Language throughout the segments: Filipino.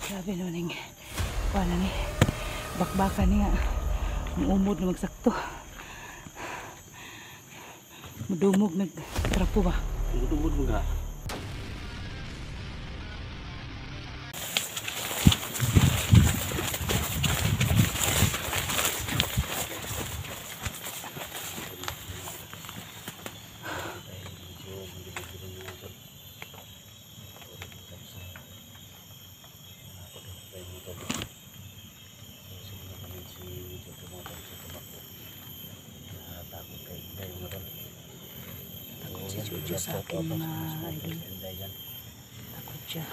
Grabe naman yung wala ni bakbakan niya. Umud na magsakto. Mudumog nagtrapo ba? Mudumog mo nga. Si Jojo sa akin mga idol. Takot siya.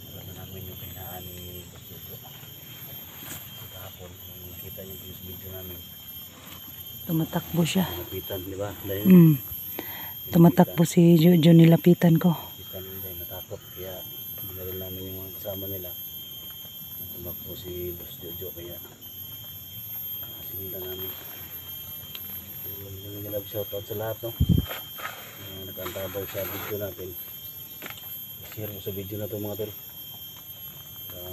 Alam na namin yung kahinaan ni Jojo. Kahapon, kita niyo yung video namin. Tumatakbo siya. Lapitan, di ba? Tumatakbo si Jojo, nilapitan ko. Lapitan hindi, natakot. Kaya binaril namin yung mga kasama nila. Tumakbo si Boss Jojo. Kaya sinila namin. Love shoutout sa lahat, no? Nag-antabay sa video natin. Share mo sa video na ito mga tol.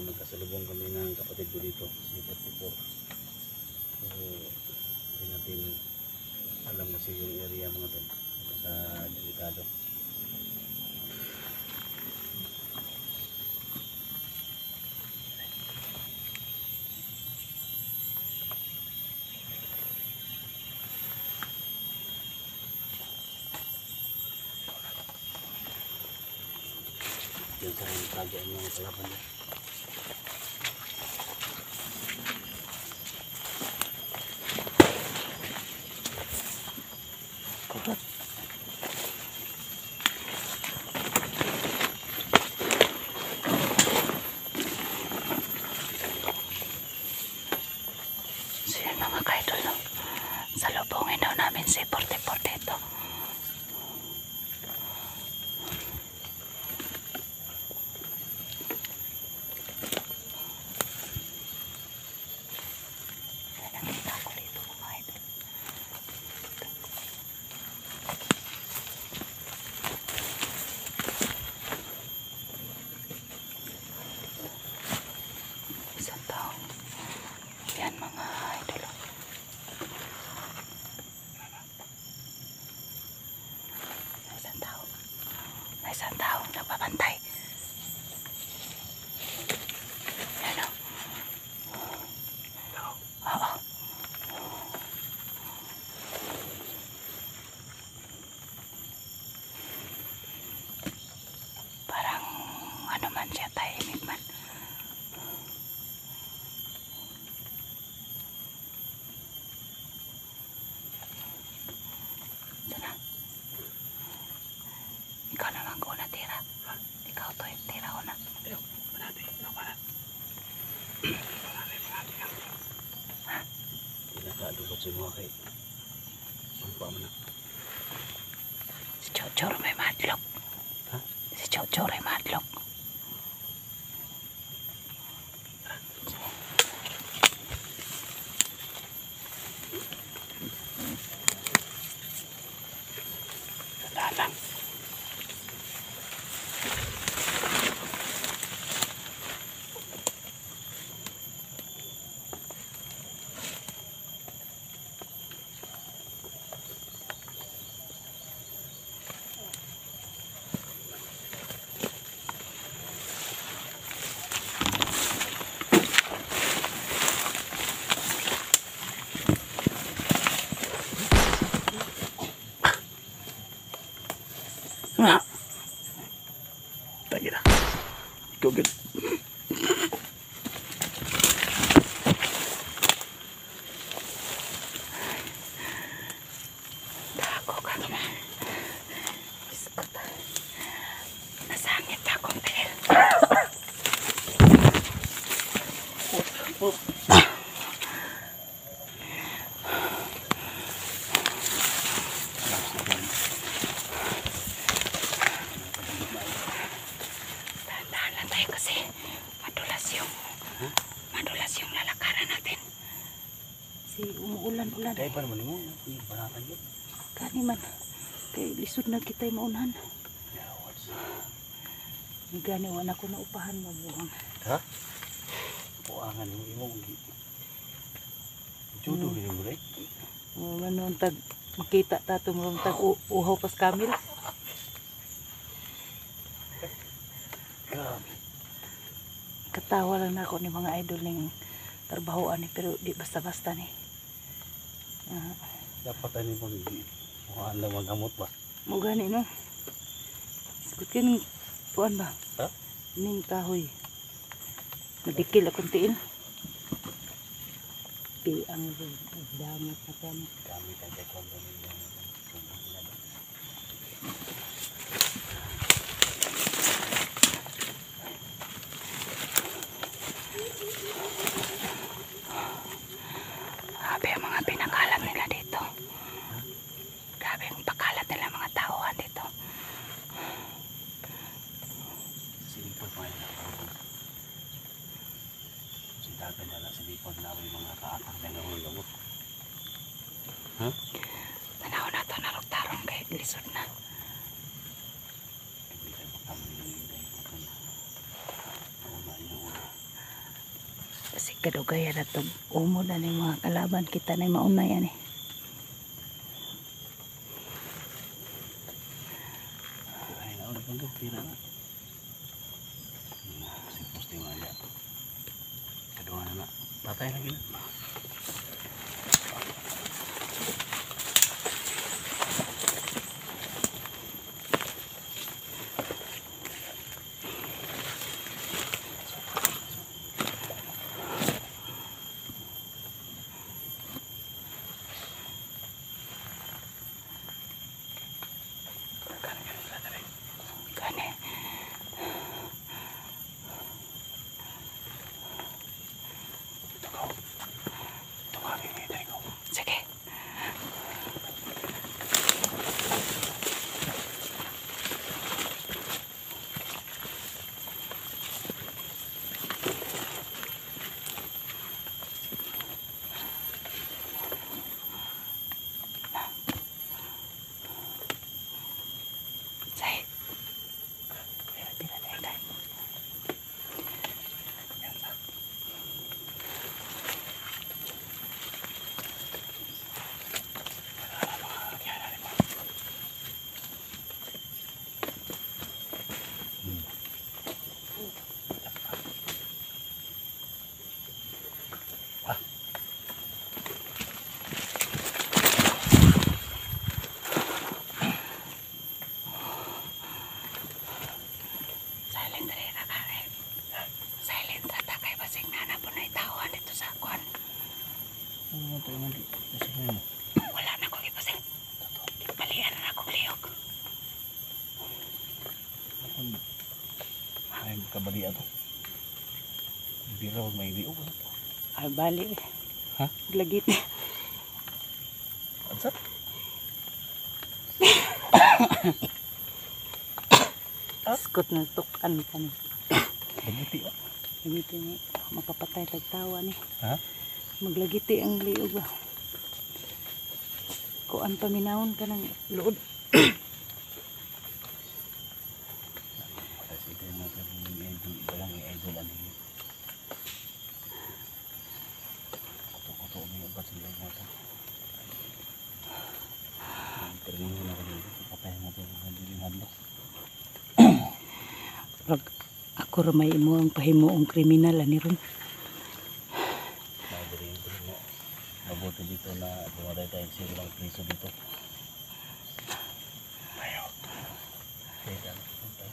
Magkasalubong kami ng kapatid ko dito, si 44. So hindi natin alam kasi yung area mga tol, sa delikado. Yan sa kagyan yung kalaban niya. Kubat. So yun mga kaidol, no? Salubungin daw namin si 44 dito. Yan mga idol. May isang tao nagbabantay. Yan o. Oo. Parang ano man siya, tahimik man. Ikaw naman ko natira. Ikaw to yung tira ko na. Ayaw, panati, ikaw panat. Panati ka. Ha? Pinakadugot sa mga kay. Sumpa mo na. Si Jojo may madlok. Ha? Si Jojo may madlok. Dalang. Ah. Tagi na. Ikaw good. Tako ka naman. Iskot. Nasangit akong tel. ulan. Kaya pa naman mo, yung banatan yun. Kani man. Kay lisod na kita'y maunahan. Gani wala ko na upahan mo buhang. Ha? Puangan mo imong judo gini mo rin. Ano tag makita tato mo tag uhaw pas kamil. Grabe. Katawa lang na ako ni mga idol ning trabahoan ni pero di basta-basta ni. Dapat ano mo mukhang lang magamot ba? Mo gani no. Sikot kin kuan ba? Ha? Ning kahoy. Madikil akong tiil. Ang damat na kami. Kami kan kay kon kami yang Grabe ang mga pinakalat nila dito. Grabe ang pakalat nila mga tauhan dito. silipod pa yun. Sintagan na lang silipod na yung mga kaatang na yung gamot. Ha? Tanaw na ito narugtarong kay lisod na. Hindi tayo makamili ito na. Nauna yung ulo. Kasi kadugaya na ito. Umo na ng mga kalaban kita na mauna yan eh. Ay, nauna pang gapira na. Kasi posting nga dyan. Kadungan na na. Patay lagi na. Gani. Sige. Say. Silent rin na kare. Silent rata kay basing nana po na itawan dito sa kwan. Ano ito yung nasa mo? Wala na ko ipasing. Balian na ako liyog. Ay, kabali ato. Biro may liog. Ay bali. Ha? Glagit. Ansat? Skot na tukan ka ni. Bagiti ba? Gamitin ni makapatay tagtawa ni. Ha? Maglagiti ang liog ba. Kuan paminawon ka ng luod. Kasi ito yung mga idol. Iba lang yung idol. Ano yun? Kuto-kuto umiyak ba sila yung mga pero mo na kami. Patay mo ito yung hadiling hadlok. Pag ako ramay mo ang pahimuong kriminal ani ron. Nagdirin ko mo. Mabuti dito na dumaday tayong silang priso dito. Ayaw. Okay, dan. Okay.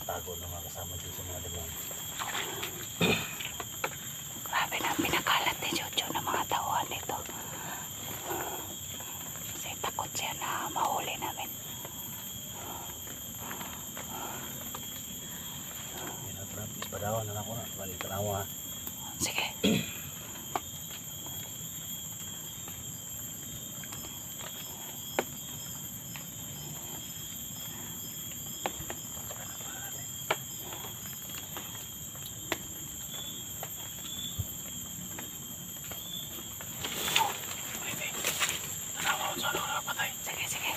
tago ng mga kasama dito sa mga damuhan. Grabe na pinakalat ni Jojo ng mga tauhan nito. Kasi takot siya na mahuli namin. Yan at trap, ispadawan na ako na. Balik tanawa. Sige. Tanawa ko sa ano na patay. Sige, sige.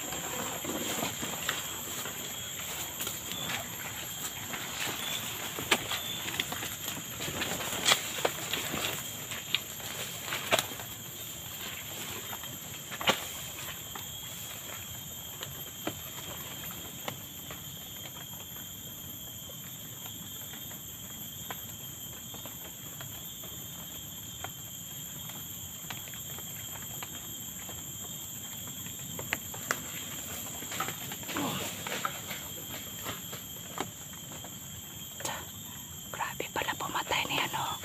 Grabe pala pumatay ni ano.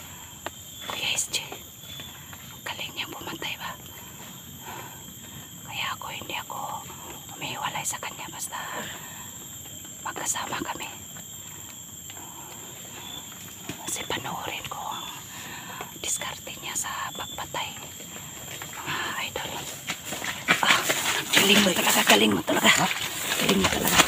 Kuya SJ. Galing niya pumatay ba? Kaya hindi ako umihiwalay sa kanya basta magkasama kami. Kasi panoorin ko ang diskarte niya sa pagpatay. Mga idol. Ah, galing mo talaga, galing mo talaga. Galing mo talaga.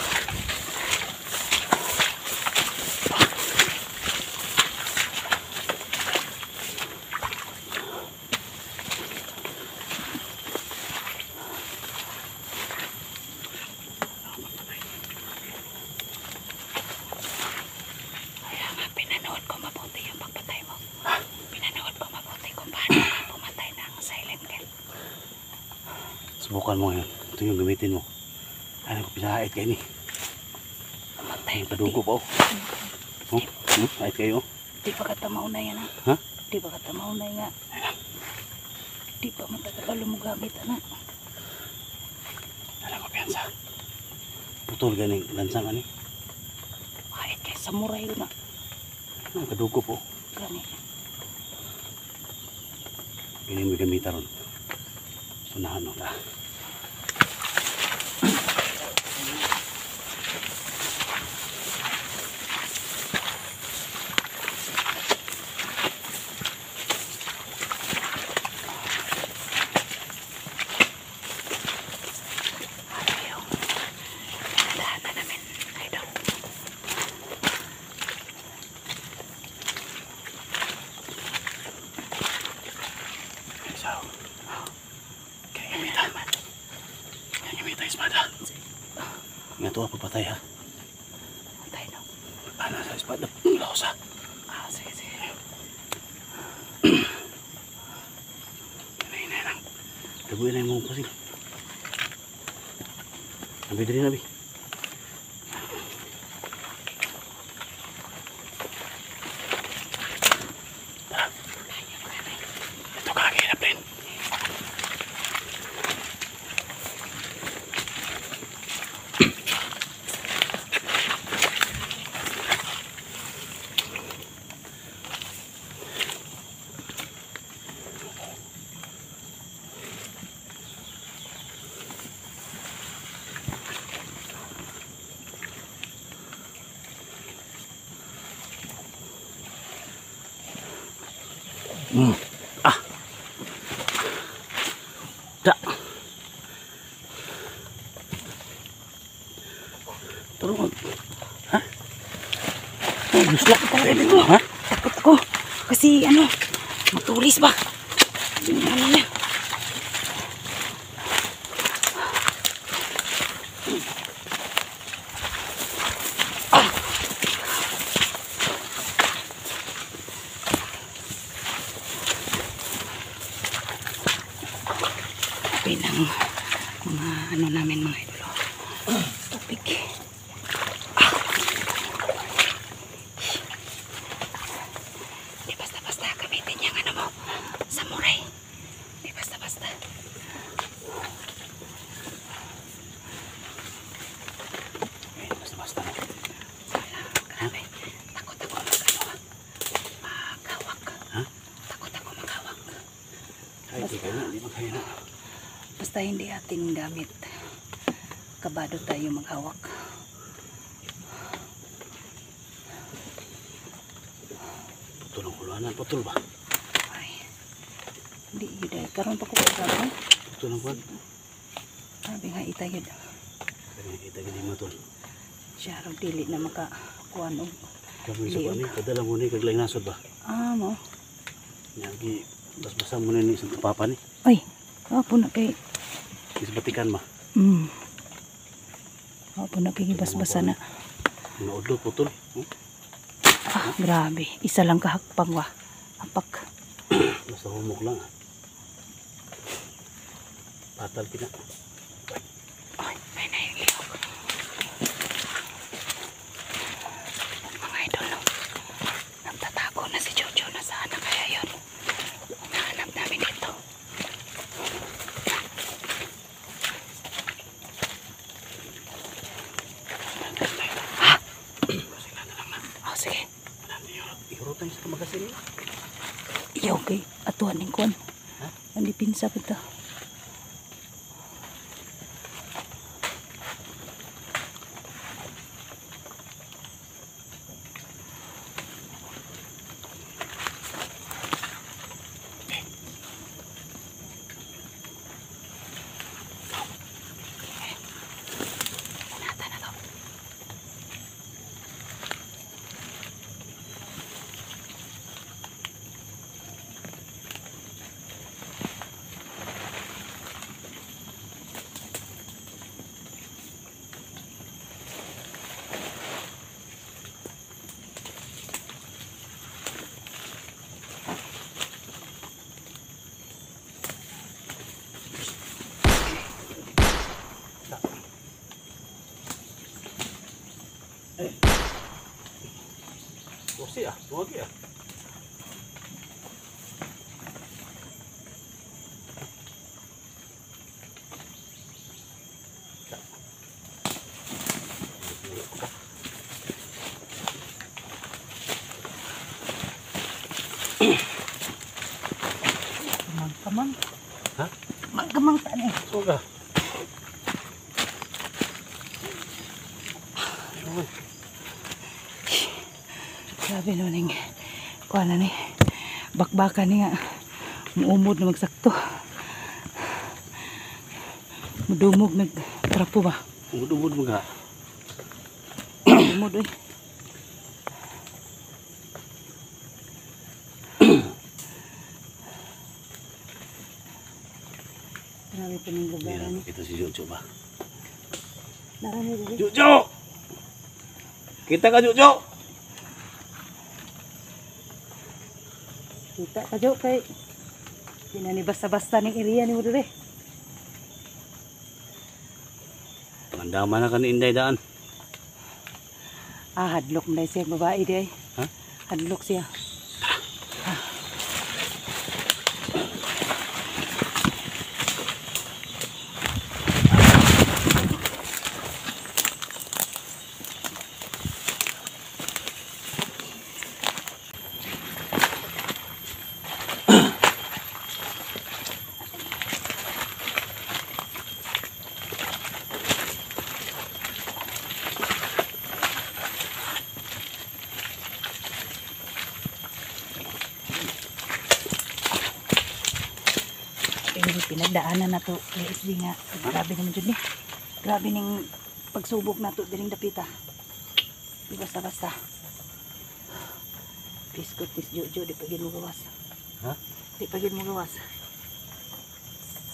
Kaya nga, pinanood ko mabuti yung pagpatay mo. Pinanood ko mabuti kung paano ka pumatay ng silent kill. Subukan mo ngayon. Ito yung gamitin mo. Ano ko pinahait kayo ni. Pumatay. Padugo pa oh. Hait kayo. Di pa katamaw na yan, ha? Ha? Di pa katamaw na nga. Di pa matagal mo gamit, anak. Ano ko piyansa. Putol ganing lansang ani. Kahit kay samurai yun, ha? Ang kadugo po. Gani. Ganyan mo gamita ron. Sunahan mo na. Ano yung pinadahan na namin, idol? So, kaya gamita. Kaya gamita espada. Nga to pagpatay ha. Antay, no? Ano sa espada? Lausa. Ah, sige, sige. Hinay lang. Tabuin na yung mga pasig. Nabi diri nabi. Ito ka lagi na plane. Ah. Da. Turun. Ha? Guslak talaga dito. Ha? Takot ako. Kasi ano, matulis ba? Yung ano niya. Ng mga ano namin mga idolo. Tubig. Di basta-basta gamitin yung ano mo. ay hindi ating gamit. Kabado tayo maghawak. Putol ang kulanan, putol ba? Ay, hindi yun ay. Karoon pa ko kagawin. Putol ang kuwan. Sabi nga itagid. Kaya kita gini matol. Siya rin dili na makakuan og Kami sa kuwan ni, padala mo ni, kaglaing nasod ba? mo. Nyagi, bas-basa mo na ni, sa papa ni. Ay, po na kay. Isbatikan ma. Po na kay gibas-basa na. Naudlo, putol. Grabe. Isa lang kahakpang wa. Hapak. Basta humok lang. Patal kina. Ay, may na yung ilog. Mga idol, no? Nagtatago na si Jojo na sana kaya yun. Nahanap namin dito. Ha? Oh, sige. Ihuro tayo sa magasin nila. Iyo, okay. Atuan ng kuwan. Ha? Hindi pinsa ko ito. Bosi ah, buwagi ah. Magkamang. Ha? Magkamang saan eh. Suga. Grabe naman yung kuha na ni. Bakbakan ni nga. Muumod na magsakto. Mudumog nagtrapo ba? Umud-umud mo nga. Mudumog eh. Grabe pa ng lugar Hindi ni. na kita si Jojo ba? Narami rin. Jojo! Kita ka Jojo! Kita ka Jo kay. Hindi na ni basta-basta ng area ni mo rin eh. Mandama na ka ni Inday daan. Hadlok na siya babae di ay. Ha? Hadlok siya. Pinagdaanan na to SD nga. Grabe naman dyan eh. Grabe ning pagsubok na to diring dapita. Di basta-basta. Piskot tis Jojo di pagin mo gawas. Ha? Di pagin mo gawas.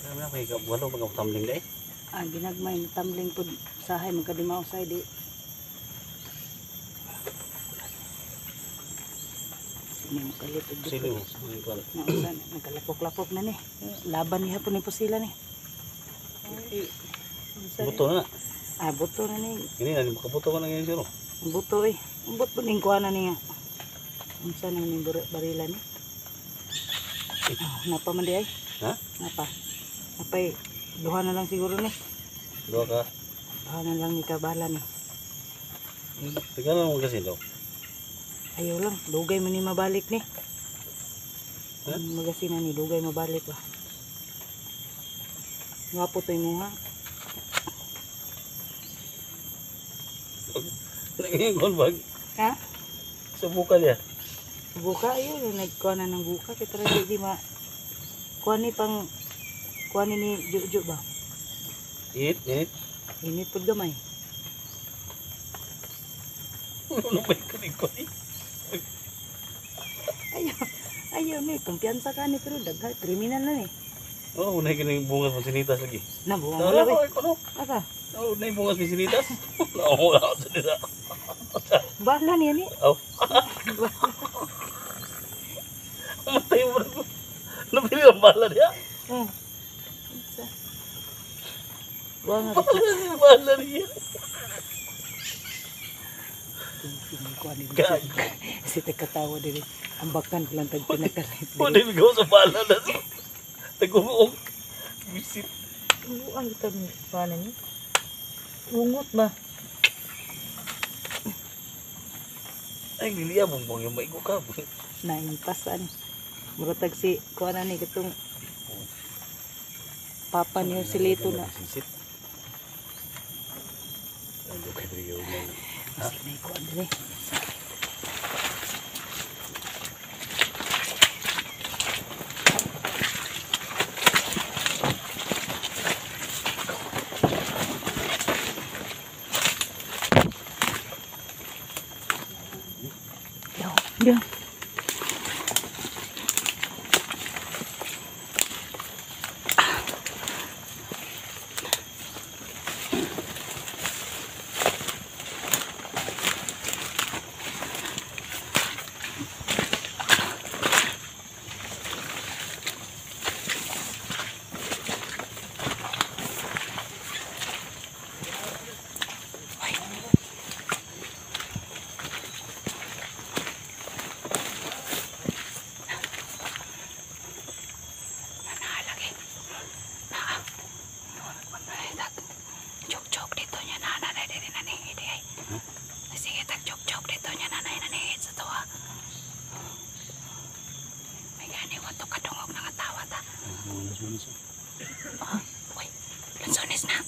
Kaya na may walo mga tamling day. Ginagmay tambling po sahay magkadimaw say di. Sino mo kalit og Sino mo? Nausan, nagkalapok-lapok na ni. Laban niya po ni po sila ni. Buto na. Buto na ni. Ini na, makabuto ka na ngayon sino. Buto eh. Buto ning kuha na niya. Unsa nang ning barila ni? Napa man di ay? Ha? Napa? Napay, duha na lang siguro ni. Dua ka. Duha na lang ni kabala ni. Tiga na mo kasi daw. Ayaw lang, dugay man ni mabalik ni. Ha? Magasina ni, dugay mabalik ba. Gwapo to yung mga. Nangingon bag. Ha? Subukan niya. Buka yun. Nagkuha na ng buka. Kaya di ma... Kuha ni pang... Kuha ni Jojo ba? Init. Init po gamay. Ano ba yung kuning-kuning? Ayaw ni. Kumpiyansa ka ni. Pero dagha. Kriminal na ni. Oo, unay ka ng bungas ng sinitas lagi. Nabuang mo Wala labi. ko, ano? Asa? Oo, unay bungas ng sinitas. Oo, wala ko sa nila. Bahala niya ni. Oo. Matay mo na ko. Napili ang bala niya. Oh. Buang nga. Ang bala niya. Kuha ni Gag. si katawa din. Ang bakan ko lang tag pinakalit. Unay bigaw sa bala na to. Nag-uong. Visit. Ang ito ni paano niya? Ungot ba? Ay, niliya bongbong yung maigo ka. Naimpasan. Murotag si kuha na ni katong papa niyo si Lito na. Visit. Ano ka bigaw mo? Kasi na kuha din. Yo. Jok-jok dito niya nanay dito nanay ide ay. Sige tag jok-jok dito niya nanay sa tuwa. May gani wato kadungog nga tawa ta. Uy, lansones na.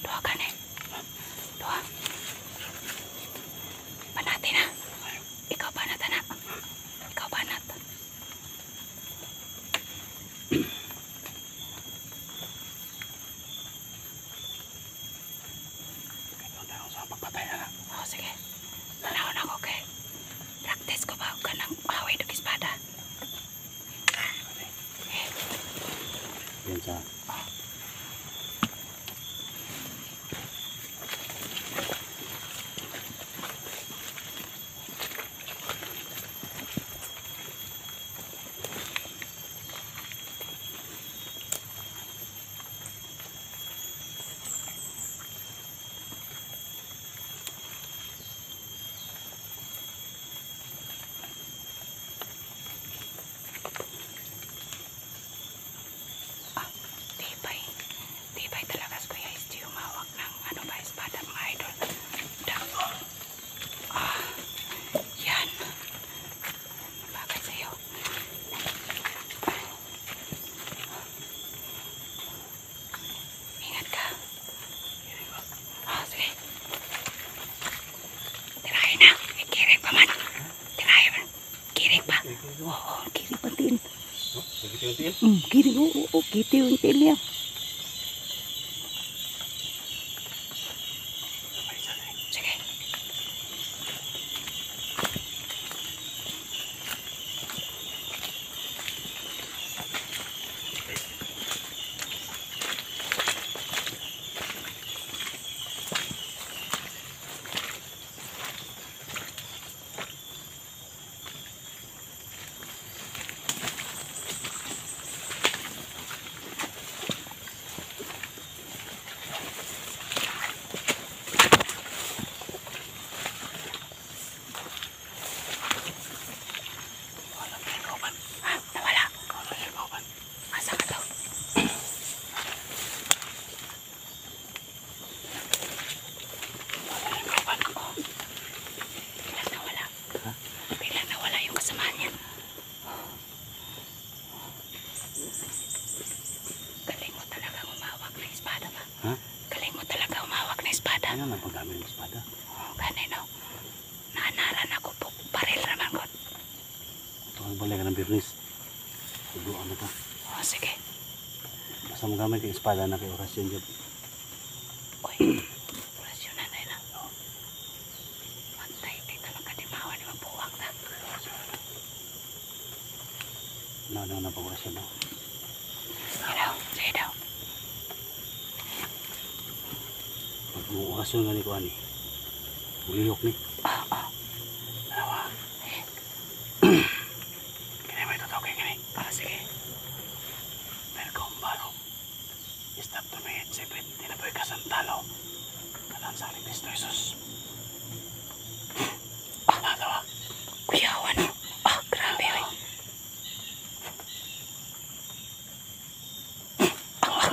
Dua kan eh? Dua. Panatin na. Ikaw banat na. Ikaw banat. Oh, sige. Nanahon ako kay. Practice ko ba ka ng haway ng espada? Yan sa... Tibay talaga si Kuya Esti humawak ng ano ba, espada mga idol. Yan. Bagay sa'yo. Ingat ka. Sige. Tirahin na. Kirig pa man. Tirahin man. Kirig pa. Oo, kirig pa tin. Kirig, oo, kitiw yung tin niya. ng birnis. Tuduan na to. Oh, sige. Basta mo gamit yung espada na kay orasyon dyan. Uy, orasyon na na. Mantay, di talaga di mawa ni mabuwang na. Na pang orasyon na. Sige daw. Pag mo orasyon nga ni Kuan ni, ulihok ni. Oo. Dalawa. Kini may totoo kay kini. Sige. Welcome, Baro. Stop to me at 7. Tinaboy ka sa talo. Kalan sa Kristo Jesus. Natawa. Kuyawan. Grabe, oy.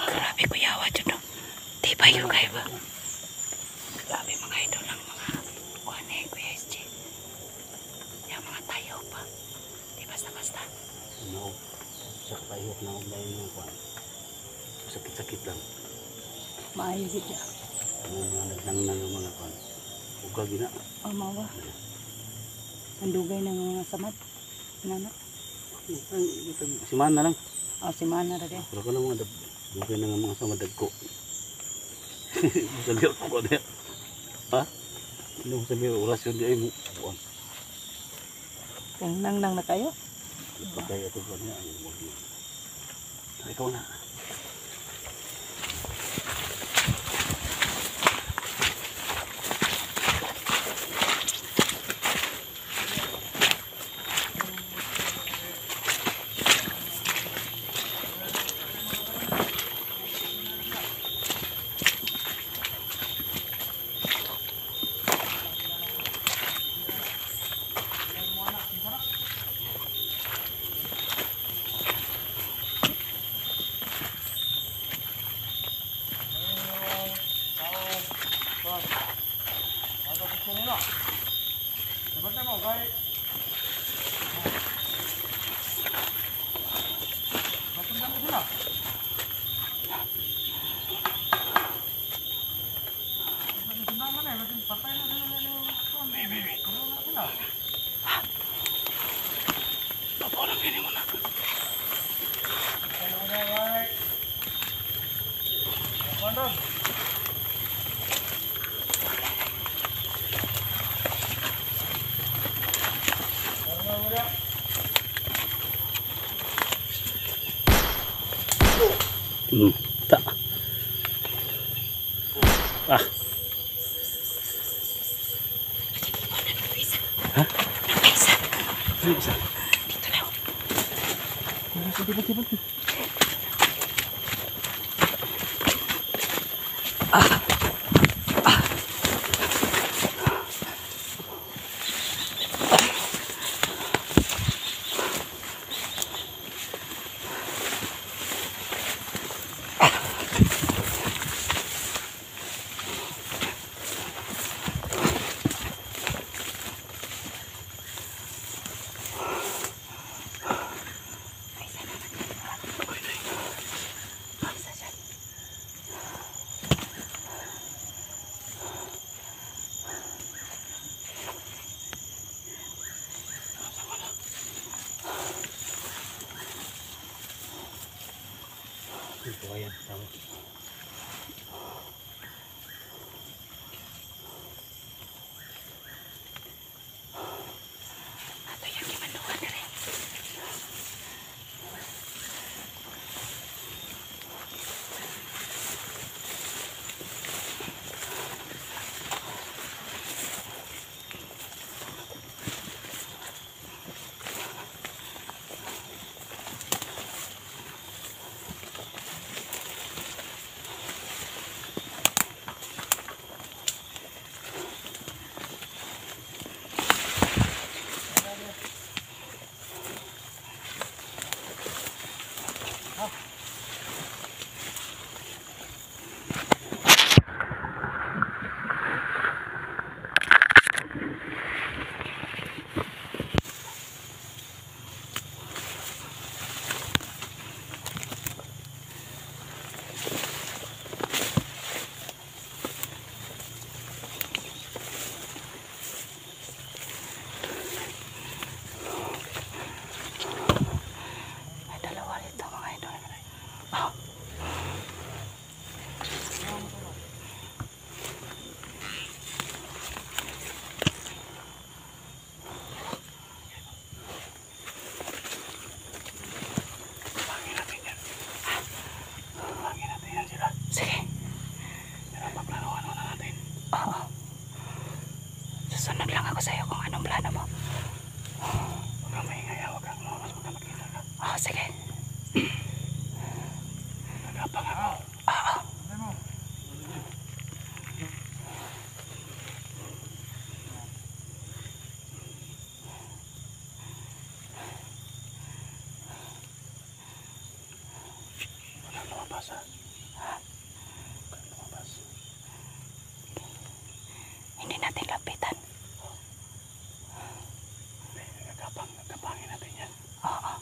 Grabe, kuyawa dyan, no? Di ba yung kayo ba? Grabe mga idol ng mga kuwane, Kuya SJ. Yung mga tayo pa. Di basta-basta. No. Sa kapayok na ublay ng Kuan. Sakit-sakit lang. Maayos siya. Ang mga nagnangnan ng mga Kuan. Huwag gina. Mawa. Ang dugay ng mga samad. Nana. Si Man na lang. Si Mana na rin. Pero ko na mga dugay na mga sama dagko. Sabi ko niya. Ha? Ano sabi orasyon di ay mo. Kuan. Kung nang na kayo. Patay ito ko niya. Ikaw na. Papulang ini muna. Tak. Ah. Hah? Bisa. Dito na. Tiba-tiba. Susunod lang ako sa'yo kung anong plano mo. Huwag kang maingay, huwag kang lumas, huwag kang magkita ka. Oh, sige. Nagapang ako. Oo. Huwag kang lumabas ha. Huwag kang lumabas. Hindi natin lapitan. Hindi, nagapangin natin yan. Oo.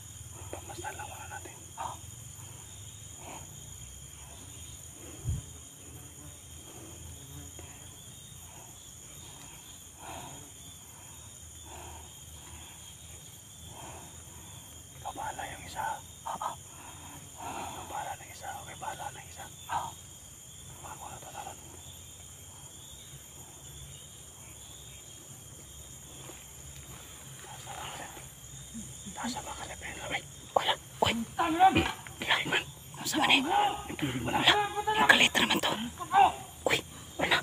Pagmasdan lang muna natin. Oo. Ikaw bahala yung isa. Oo. Ikaw bahala ng isa. Okay, bahala ng isa. Oo. Ako na ito naman. Taas ba kasi pinilaway? Wala. Uy. Kaya man. Ano sa manay? Ikilig mo na. Yung kalitra naman to. Uy. Wala.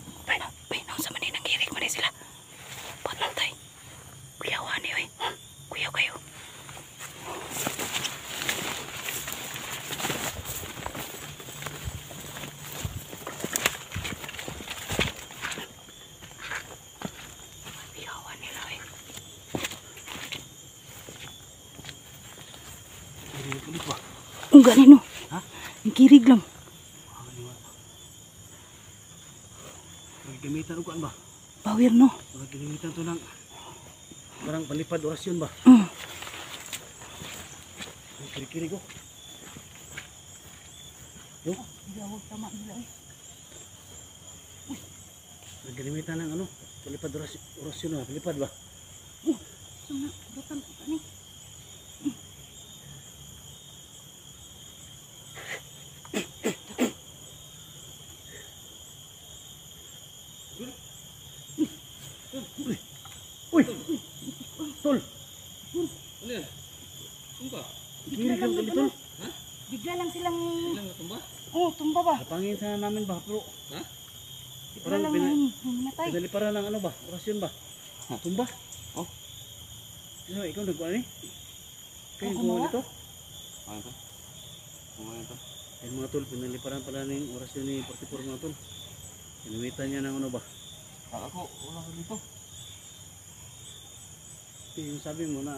Uy. Ano sa manay? Nanggirik mo na sila. Patay. Kuyawan eh. Uy. Kuyaw kayo. Kuyawan nila eh. Ikilig ba? Ang ganin no. Ha? Ang kirig lang. Gamitan ko ba? Bawir no. Gamitan to ng parang palipad orasyon ba? Mm. Kirig-kirig ko. Yo, Gawag tama nila eh. gamitan ng ano? Palipad orasyon ba? Palipad ba? Suna. Butan ko ni. Uy! Tol! Ano yan? Tumba? Kirig lang kami tol. Bigla lang silang... Ilang na tumba? Oh, tumba ba? Napangin sana namin ba? Pero Ha? Bigla Parang lang namatay. pinaliparan ng ano ba? Orasyon ba? Tumba? Oh. So, ikaw nagkuhan eh? Kayo Ako gumawa gumawa? nito? Ano to? Ano to? Ayun mga tol, pinaliparan pala ng orasyon ni 44 mga tol. Ginamitan niya ng ano ba? Ako, wala ko dito. Yung sabi mo na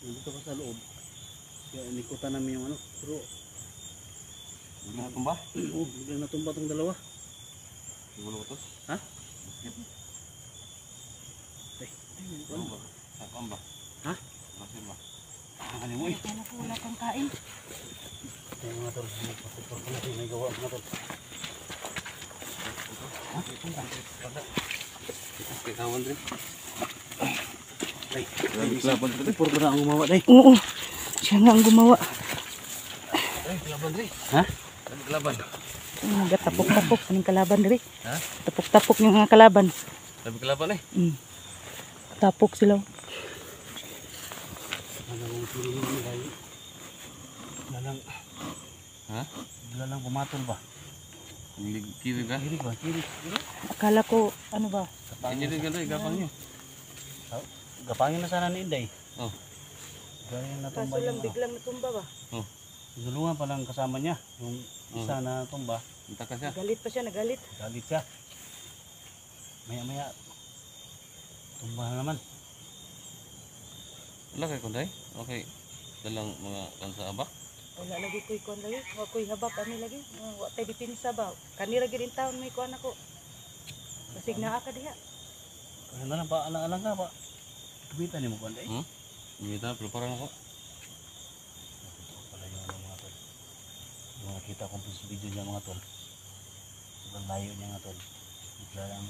nandito ka sa loob. Kaya inikutan namin yung ano. Pero Hindi na tumba? biglang natumba tong dalawa. Siguro ko to? Ha? Ano ba? Saan ba? Ha? Bakit ba? Ano mo eh? Ano ko wala kang kain? Ayun mga tol, yung 44 ko natin may gawa mga tol. Okay, kawan din. Ay, Laban ko 44 ba na ang gumawa day? Oo. Siya nga ang gumawa. Ay, laban din. Ha? Laban. Nagatapok-tapok sa kalaban diri. Ha? Tapok-tapok yung mga kalaban. Labi kalaban eh. Tapok sila. Malang pili naman tayo. Malang, Ha? malang pumatol ba? Kiri ka? Kirig ba? Kirig. Akala ko ano ba? Hindi rin ganda, igapang nyo. Gapangin na sana ni Inday. Oh. Gaya na Kaso tumba lang yung biglang natumba ba? dulungan pa lang kasama niya. Yung isa na tumba, Punta ka siya. Galit pa siya, nagalit. galit siya. Maya maya, tumba na naman. Wala kay kunday? Okay. Dalang mga kansa abak. Wala lagi ko'y kuan lagi. Wa ko'y habak ani lagi. Wa tay dipinsa ba? Kanira gid in taon may kuan ako. Basig naa ka diha. Kaya na lang pa, alang-alang ka pa. Kumita niyo mo kung Inday. Minta, preparan ako. Totoo pala yung ano mga tol. Yung nakita kong video niya mga tol. Sobrang layo niya mga tol. Bigla lang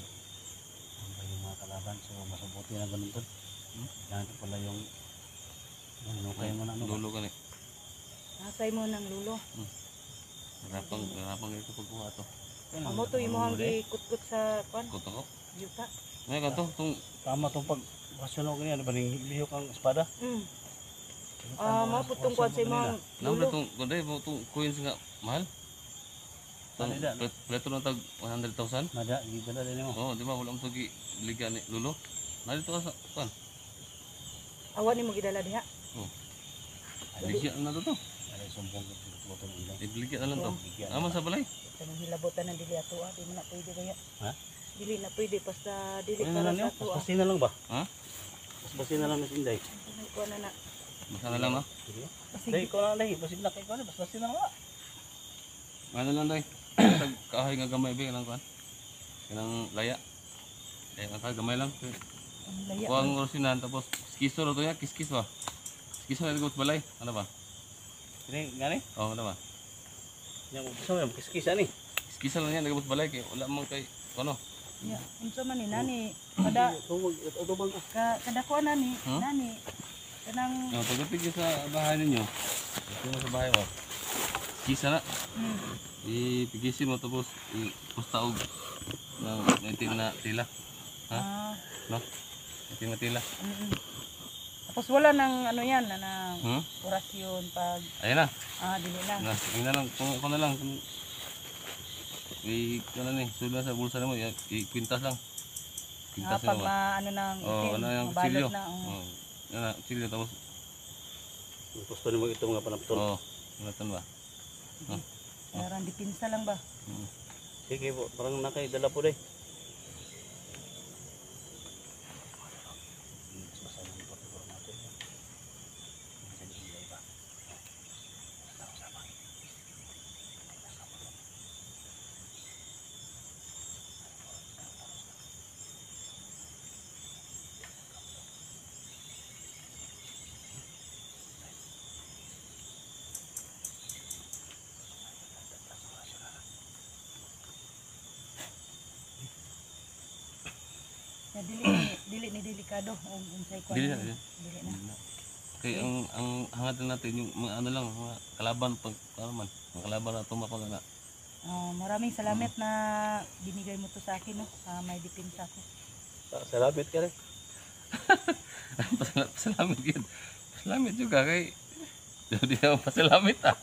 tumba yung mga kalaban. So mas mabuti na ganun tol. Yan pala yung nukay mo na ano ba? Dulo ka ni. Nasay mo ng lulo. Garapang ito pagkuha to. Amo to imong gikutkut sa kuan, Kuto ko. yuta. Ngayon ka to, itong Tama tong pag rasyonal ko niya. Ano ba ning lihok ang espada? Mo putong kuan sa imong Naman lulo. itong kunday, itong coins nga mahal. Ano da? Plato na tag 100,000. Nada, gidala din mo. Oh, di ba wala mo to giligyan ni Lulo. Narito ka sa kuan. Awan ni mo gidala diha. Oh. Ligyan na to. Ay sumbong ko motor nila. Ibligyan na lang to. Bigyan. Ama sa balay. Kanang hilabotan ng dili ato di mo na pwede kaya. Ha? Dili na pwede basta dili Ano na para lang sa niyo? ato. Paspasin na lang ba? Ha? Paspasin na lang na sinday. Ko na na. Basta na lang no. Sige. Sige. Dai ko na lahi, basin na kay ko na, paspasin na lang. Ano lang day. Tag kahoy nga gamay ba kanang kuan. Kanang laya. Laya nga gamay lang. Ang laya. Kuang orsinan tapos skiso ro to ya, kiskis ba. Skiso na got balay. Ano ba? Kini ngani? Oh, ano ba? Yang gusto mo kiskisa ni. Kiskisa lang yan nagabot balay kay wala man kay ano. Ya, unsa man ni nani kada Tumog ito bang ka. kada ko nani Huh? nani kanang Oh, pagdating sa bahay ninyo. Ito mo sa bahay ba. Kisa na. Ipigisin mo tapos ipusta og ng itim na tila. Ha? ah, No? Itim na tila. tapos wala nang ano yan na Hmm? orasyon pag Ayun na. dili na. Na, sige na lang. Kung ako na lang. Kung ano ni, sulat sa bulsa mo, ikwintas lang. Kwintas Pag mo. ano nang Oh, itim, ano yung mabalot kutsilyo. na. Oh, yan na, kutsilyo tapos. Gusto ni mo ito mga panaptol. Oh, natan ba? Meron dipinsa lang ba? Sige po, parang nakay dala po dai. Ya, dili ni delikado og unsay kuan. Dili na, dili. Dili na. Kaya ang hangad natin yung mga ano lang, mga kalaban pag ano man, mga kalaban na tumakot na. Maraming salamat na binigay mo to sa akin no. May dipinsa ko. Salamat ka rin. Pasalamat yun. Pasalamat juga kay hindi naman pasalamat ah.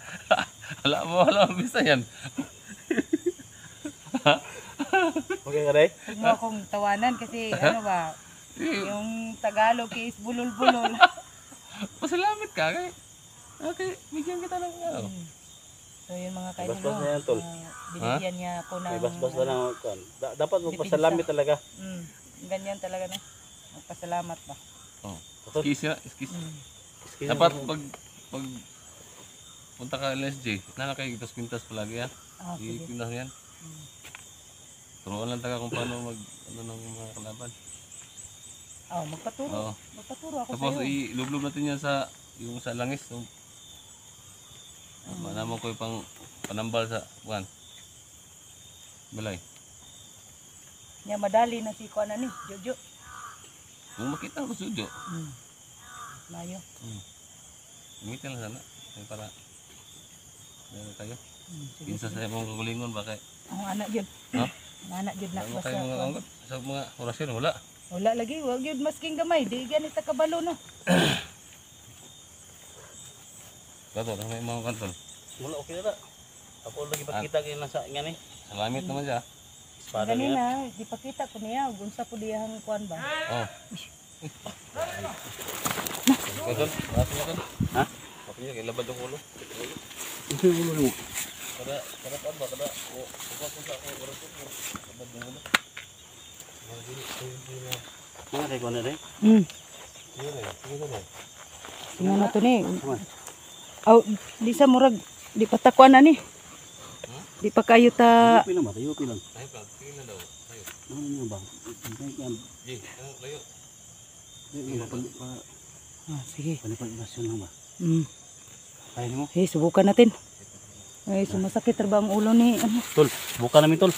Wala mo bisa yan. Okay ka rin? Huwag mo akong tawanan kasi ano ba, yung Tagalog is bulol-bulol. Pasalamat ka kay. Okay, bigyan kita ng ano. So yun mga kaibigan, Basbas na yan, tol. binigyan niya ako ng... May basbas na lang ako. Dapat magpasalamat talaga. Ganyan talaga na. Magpasalamat ba? Oh. Skis na, skis. Kiskis Dapat mo. pag punta ka LSJ, kay pintas palagi yan. Sige. Ipintas yan. Turuan lang taga kung paano mag ano ng mga kalaban. Magpaturo. Oo. Magpaturo ako Tapos sa'yo. ilublog natin yan sa yung sa langis. So, naman ko yung pang panambal sa buwan. Balay. Niya madali na si Kuana ni, Jojo. Kung makita ko sujo, Layo. gamitin lang sana. Ay, para meron tayo. Sige. Pinsa sa mong kagulingon ba kay Ang anak yun. Ha? Ang anak yun na. ano kayo mga anggot sa mga orasyon wala. Wala lagi. Huwag yun masking gamay. Di ganit kabalo no. Kato, ano may mga kantol. Mula okay na. Ako lagi pakita kayo nasa nga ni. Salamit naman siya. Espada niya. Ganina, di pakita ko niya. Unsa po diyang kuan ba? Oh. Kato, bakit mo kan? Ha? Bakit niya ilabad yung ulo? Ito yung ulo mo. Kada paan ba? Kada buka ko sa ako orasyon mo. Ilabad yung ulo. Mga kayo na rin. Tingnan na to ni. Di sa murag. Di pa takuan na ni. Di pa kayo ta... Yupi lang ba? Yupi lang. Ay, pag tingin na daw. Tayo. Ano nyo ba? Jay, ano layo? Sige. Panipag-inasyon lang ba? Kaya mo? Subukan natin. Ay, sumasakit ba ang ulo ni... Ano? Tol, buka namin tol.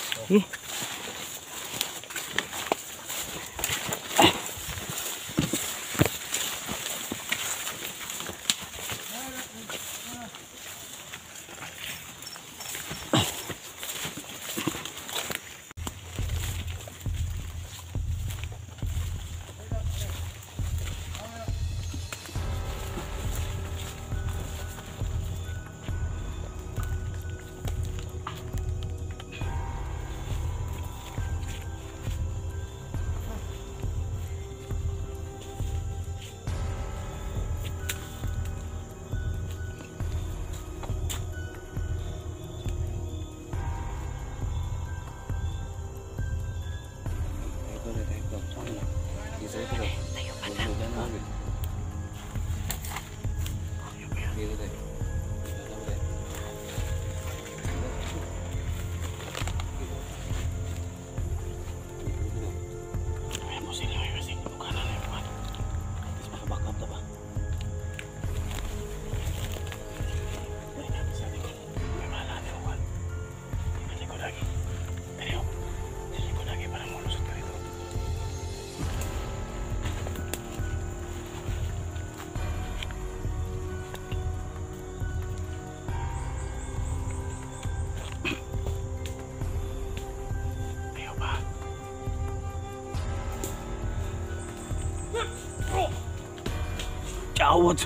Yawat.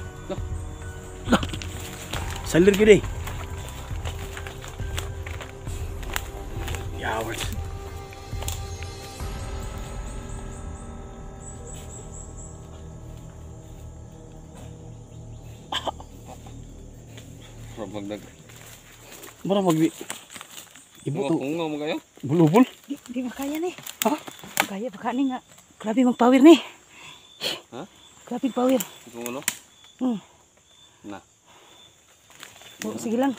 Salir gede. Yawat. Magdag. Mura magbi. Ibu Mga tuh pungaw mo kayo? bulubul. Di makaya ni. Ha? Kaya baka ni nga. Grabe magpawir ni. Ha? Grabe pawir. Kung ano? Na. Oh, sige lang.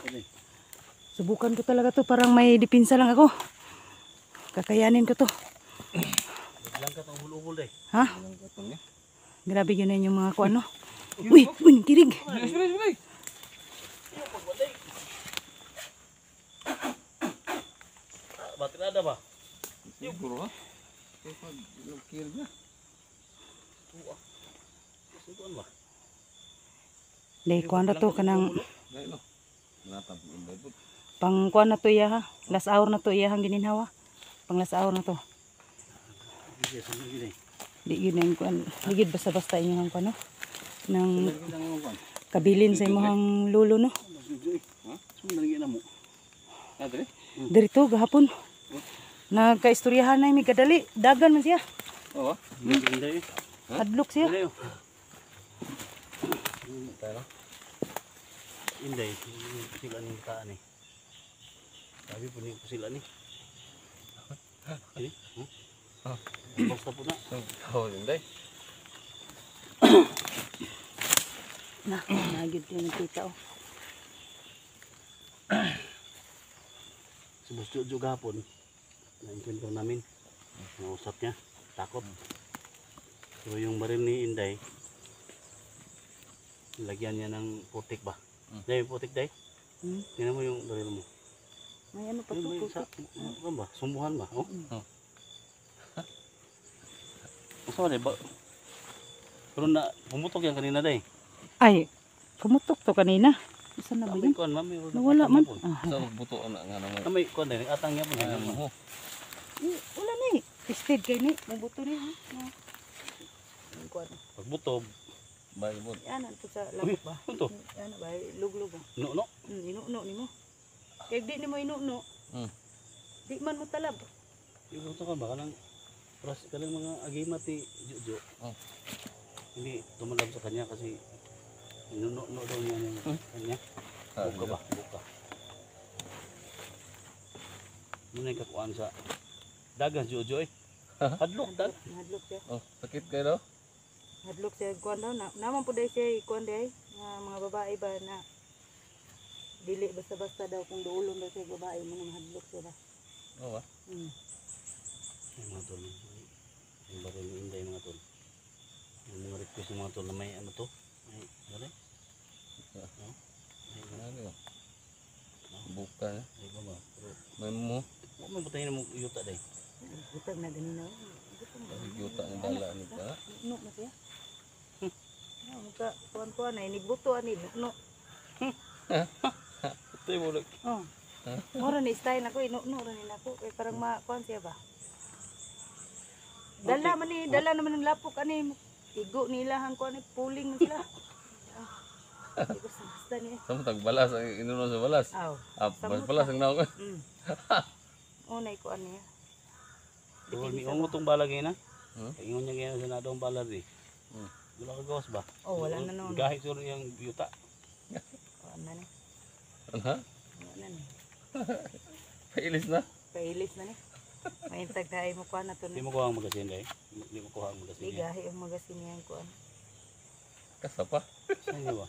Subukan ko talaga to. Parang may dipinsa lang ako. Kakayanin ko to. Lang ka tong bulubul deh. Ha? Grabe yun na yung mga kuano. Uy, uy, kirig. Bilis. Baterai ada ba? Siguro ha? Kaya pag kill na. Subuan ba? Dahil kuan na to kanang Dahil no. Natap inday po. pang kuan na to iya ha. Last hour na to iya hang gininhawa. Pang last hour na to. Sige, sunod gini. Di yun na yung kuan. Ligid basta-basta inyong kuan no. Nang Lang mo ban. kabilin sa imong lulo no. Ha? Sunod lagi na mo. Adre? Dirito gahapon. Nagkaistoryahan na mi kadali. Dagan man siya. Oo. Inday. Hadlok siya. Inday. Inday, sila ni taan eh. Sabi po ni sila ni. Ini, basta po na. Oh, inday. Na, nagyud din kita oh. Subustyo juga hapon. Na-encounter namin. Nausap niya. Takot. So yung baril ni Inday, lagyan niya ng putik ba? Day, putik day. Tingnan mo yung baril mo. May ano pa Ano ba to? yung ano ba? Sumbuhan ba? Oh? Masa ba ba? Pero na, pumutok yan kanina day. Ay, kumutok to kanina. Isa na ba May yun? kuan, mami. Nawala man. Ah, Sa magbuto na nga naman. May kuan day, atang niya po. Ano mo? wala na eh. Tested kayo ni. Mabuto ni ha. Ang kuan. Pagbutob, Bye bud. Yan to sa labot ba? ito. Yan ba? Luglog ba? No, no. Inuno ni mo. Kaya di ni mo inuno. Di man mo talab. Yung ito ka ba? Kanang mga agimat ni Jojo. Hindi tumalab sa kanya kasi inuno daw niya ng kanya. Buka ba? Buka. Muna yung kakuan sa dagas Jojo eh. Hadlok dag. Hadlok siya. Oh, sakit kayo daw? Hadlok siya kuan daw na. Naman po dahil siya kuan dahil mga babae ba na dili basta-basta daw kung duulon daw siya babae mo nang hadlok siya ba. Oo ah. Ay mga tol. Yung baril ni Inday mga tol. Yung mga request ng mga tol na may ano to. May baril. Ano? Buka na. Ay ba ba? Pero May mo. huwag mo batayin mo yuta day. Butag na ganina. Yuta ng bala ni pa. No na siya. Muka kuan-kuan ay nigbuto ani no. Ito mo lang. Oh. Mura ni style ako inuno ra ni nako kay parang kuan siya ba. Dala man ni dala naman ng lapok ani igo nila hang kuan puling man sila. Igo sa basta ni. Sama tagbalas ang inuno sa balas. Aw. Balas ang naong. Oh nay kuan niya. Pero ni ungo tong balag na. Hmm? Ingon niya kaya sa nadong balag eh. Wala ka gawas ba? Oh wala na noon. Gahit sur yung yuta. Kuan na ni. Ano? Wala na ni. Pailis na. Pailis na ni. May tagday mo kuan na to Di ni. mo kuha ang magasin day. Di mo kuha ang magasin niya. Ligahi ang magasin niya kuan. Kasapa. Saan niya ba?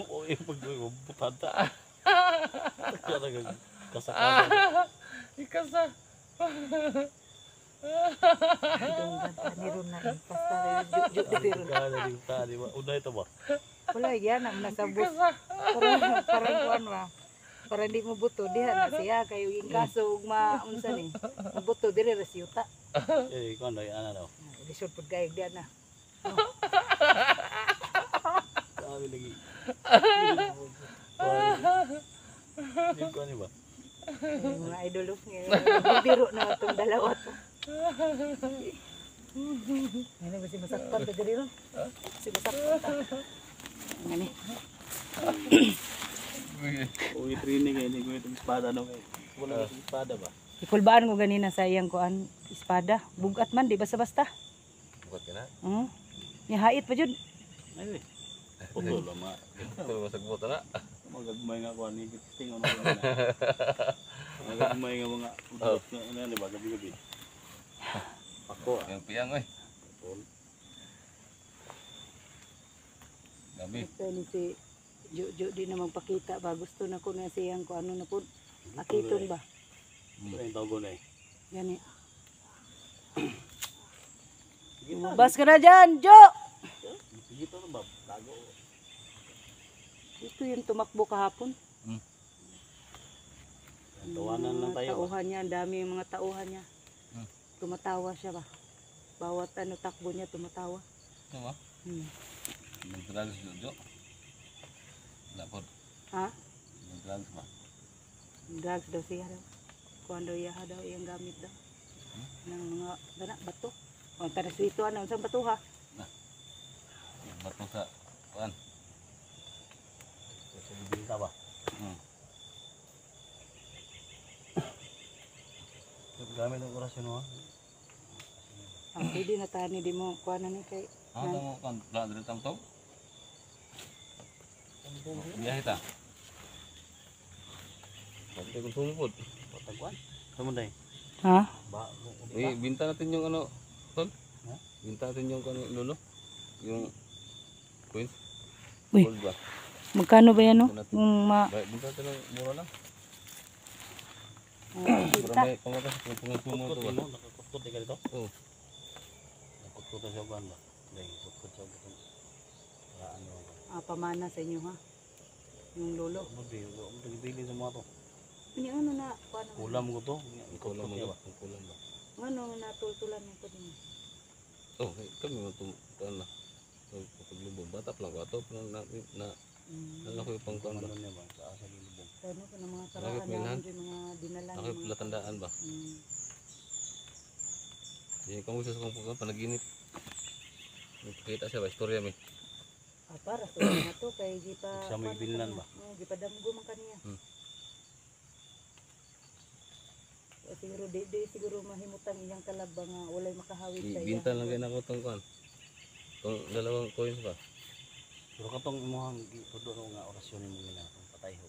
Oo, yung pagbutata. Kaya kasakasan. Ikasa. Idunggan ta ni ron na pasta juk di ron. Kaya rin ta, di ba? Una ito ba? Wala yan ang nasabot. Parang kuan ba. Para hindi mo buto diha na siya kayo yung kaso ug maunsa ni. Mabuto dire ra si yuta. Eh, kung ano, ano daw? Lisod pud kay diha na. Sabi lagi. Di ko ano ba? Mga idol bibiro na itong dalawa to. Ano ba si masakpan ka diri ron? Si masakpan ta. Ngani. Kung i-training kayo, hindi ko itong espada no kayo. Wala itong espada ba? Ikulbaan ko ganina sa iyang kuan espada. Bugat man di basta-basta. Bukat ka na. Hait pa jud. Ay, putol lang mga. Ito, masag buta na. Magagmay nga ko, ni testing ano ko na. Magagmay nga mga udot na ano, di ba, gabi-gabi. Ako, Yung piyang, oy. Gabi. Ito ni si Jojo di na magpakita ba. Gusto na ko na siyang kuan ano na po. Akiton ba? ito yung tawag ko na eh. Gani. Sige na, Bas ka na dyan, Jo! sige to na ba, tago. Ito yung tumakbo kahapon. Tawanan lang tayo. Tauhan niya, ang dami yung mga tauhan niya. Hmm. Tumatawa siya ba? Bawat ano takbo niya tumatawa. Ito ba? Nag-drugs Jojo. Wala po. Ha? Nag-drugs ba? Drugs daw siya daw. Kuhan daw yaha daw iyang gamit daw. Ng mga dana, bato. O, tanaswito ano, saan bato ha? Bato sa kuan. Sa bibinta ba? Gamit ang orasyon mo ha? Pwede na tani di mo kuhan na ni kay. Ah, tamo kan plan dari tang tong. Biyahe ta. Pati kung tumupod. Patagwan? Kamunday? Ha? Ba, Binta natin yung ano, tol. Ha? Binta natin yung ano, lolo. Yung coins. Uy. Gold ba? Magkano ba yan no? Yung Binta natin ng mura lang. kita. Para may pamatas kung pangusumo kutkot ito ba? mo, nakakutkot ka dito? Oo. Nakutkot na siya ba? Dahil kutkot siya ba? Ano ba? Pamana sa inyo ha? Yung lolo. Nagibili sa mga to. Ini ano na, kuhan na. Kulam ko to. Kulang mo Kutkot niya ba? ba? Kulang ba? Ano na tultulan niya ko din. Oh, kami mo kuan na. Paglubog. Bata pa lang ko. Ato pa na lalaki pang kuan ba? Ano niya ba? Sa asa lilubong. Ano ko ng mga Bakit karaan may lahat? namin yung mga dinala. Ako pala tandaan ba? Hindi ko gusto sa kong panaginip. Nakita siya ba? Istorya may. Para sa na to kay di pa. Sa may bilnan ba? Di pa damgo man kaniya. Siguro di siguro mahimutan iyang kalabang nga walay makahawid sa iya. Ibinta lang kayo na ko itong kuan. Itong dalawang coins ba? Pero katong imuhang itudo nga orasyon mo nila itong patay ho.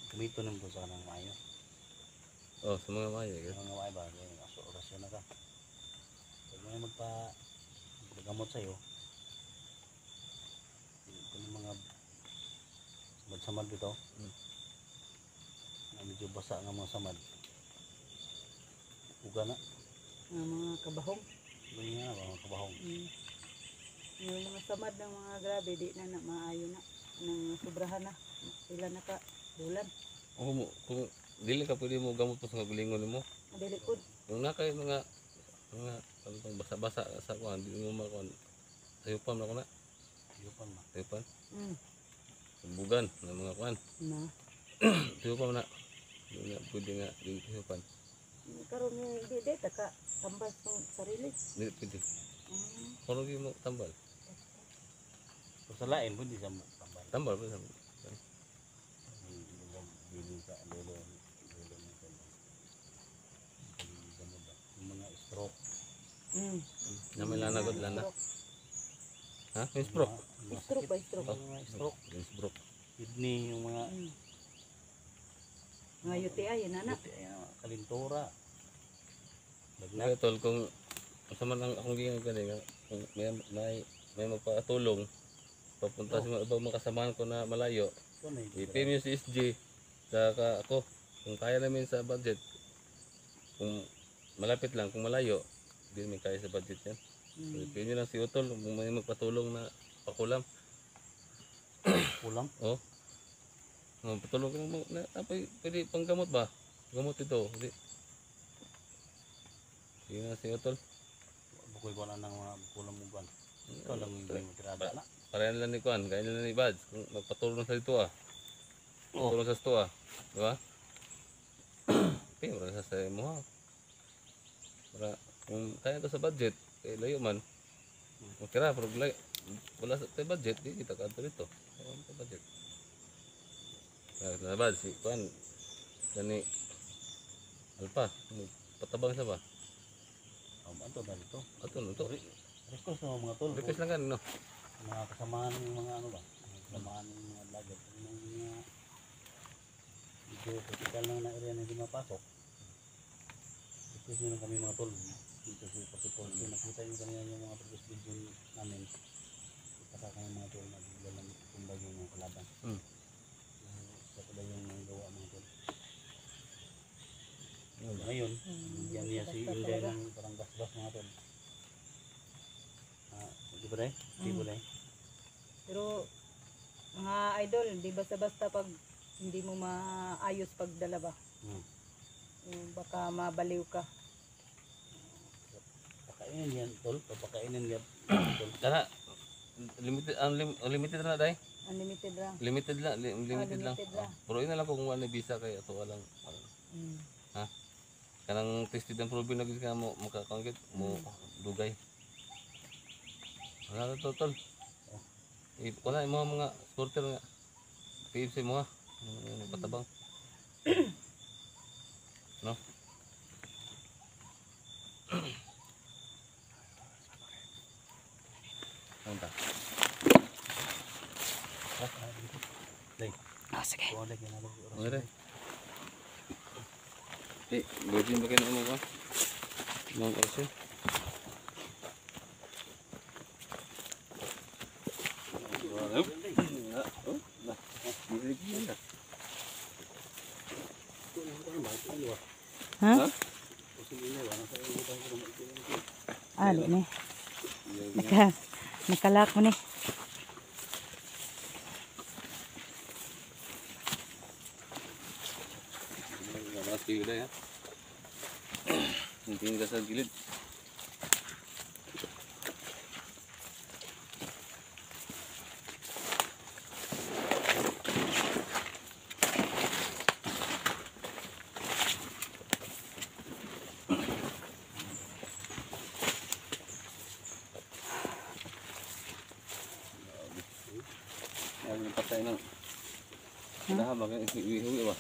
Kumito naman po sa kanang mayo. Oh, sa mga maya. Sa mga mayo ba? Orasyon na ka. Pag may magpagamot sa'yo, kung yung mga samad-samad dito, na medyo basa nga mga samad, uga na. Mga kabahong. Uga nga mga kabahong. Yung mga samad ng mga grabe di na maayo na. Nang sobrahan na. Sila na ka bulan. Kung dili ka pwede mo gamot pa sa kagulingon mo. Dili pod. Kung na kayo mga ano tong basa-basa sa kuan, di mo makuan. Sayupan ako na. Yupan ma. Sayupan. Bugan ng mga kuan. Na. Sayupan na. Di na pwede nga di sayupan. Karon di taka tambal sa sarili. Di pwede. Kung di mo tambal. So sa lain po di sa tambay. Tambal pa sa Bili sa lolo yung mga stroke. na may lanagod lana. Ha? May stroke. Stroke ba stroke? Mga stroke. May stroke. Kidney yung mga Mga UTI yan na. kalintura. Kaya tol, kung masama lang akong ginagawa kanina, kung may magpatulong, papunta sa mga ibang mga kasamahan ko na malayo, i-pay mo si SG, saka ako, kung kaya namin sa budget, kung malapit lang, kung malayo, hindi namin kaya sa budget yan. So, i-pay nyo lang si Utol, kung may magpatulong na pakulam. Kulang. Oh. Patulong ko na pwede pang gamot ba? Gamot ito. Hindi. Sige na si Utol. Bukoy ko na ng mga kulang mo ban. Ikaw lang yung tirada na. Parehan lang ni Kuan, kaya lang ni Bads. Kung magpatulong sa dito patulong sa ito di ba? Okay, wala sa mo ha. Para kung kaya ito sa budget, kaya layo man. Makira, pero wala sa tayo budget, di kita kanto dito. Wala sa budget. Nabad si Kuan. Gani Alpa, patabang sa ba? Ato na dito. Ato no to. Request ng mga tol. Request lang kan no. Mga kasamahan ng mga ano ba? Mga kasamahan ng mga vlogger. Yung mga medyo critical na area na hindi mapasok. Request nyo lang kami mga tol. Dito sa Pakipol. So, nakita nyo kanina yung mga previous video namin. Ipasa kami mga tol na bigla lang tumbay yung mga kalaban. Sa pala yung gawa mga tol. Ngayon, yan niya si Inday ng parang gas-gas mga tol. Di ba day? Di ba day? Pero mga idol, di basta-basta pag hindi mo maayos pagdala ba? Baka mabaliw ka. Pakainin yan tol. Papakainin yan tol. Kana limited na dai. Unlimited lang. Limited lang, limited lang. limited lang. Pero ina lang kung wala na visa kay ato lang. Ha? Kanang tested and proven na gid ka mo makakangkit mo dugay. Wala na total. Wala yung mga supporter nga. PFC mo ha. Patabang. No? Ano ta? Day. Sige. Kuha lagi na lagi. Ano virgin ba kayo na mo ba? Mga orso? Ha? Ali ni. Nakalak mo ni. Sige na ya. Hindi ka sa gilid. Ay, patay na. Dah ba kay iwi ba?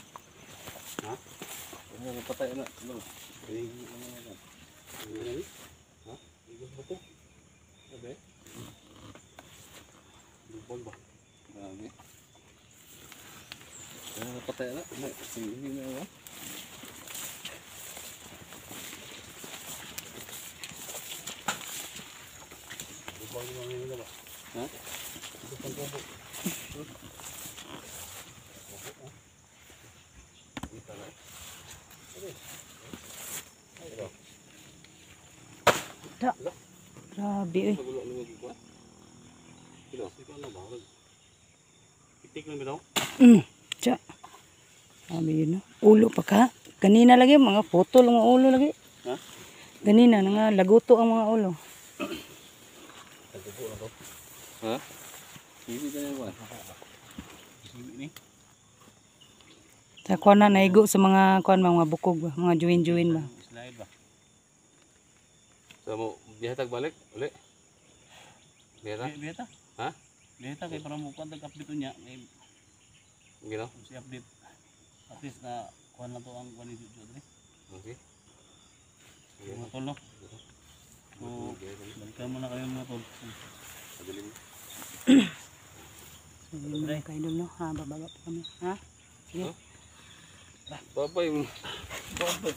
Ha? Ano patay na? Ano? Ay, ano na yan? Ha? Igos ba ito? Sabi? Lubog ba? Grabe. Ano patay na? Ano? Iwi na ba? Lubog yung mga nila ba? Ha? Igos ang tubo. Da. Grabe eh. Nagulo ni mo ba? Kilo. Sige ano ba? Pitik lang ba daw? Tsa. Grabe yun no. Ulo pa ka. Kanina lagi mga photo lang ang ulo lagi. Ha? Ganina nga laguto ang mga ulo. Tagubo na to. Ha? Hindi ka na ba? Sige ni. Sa kuan na naigo sa mga kuan mga bukog ba, mga juwin-juwin ba. Slide ba? So mo bihatag balik uli. Bihata? Beta? Ha? Beta kay para mo kontak update niya. May Gino? si update. At least na kuha na to ang kuha ni Jojo dre. Okay. Mga tol no. So, balikan mo na kayo mga tol. Pagaling. So, yun mga kaidol no. Ha, bababa pa kami. Ha? Sige. Babay mo. Babay.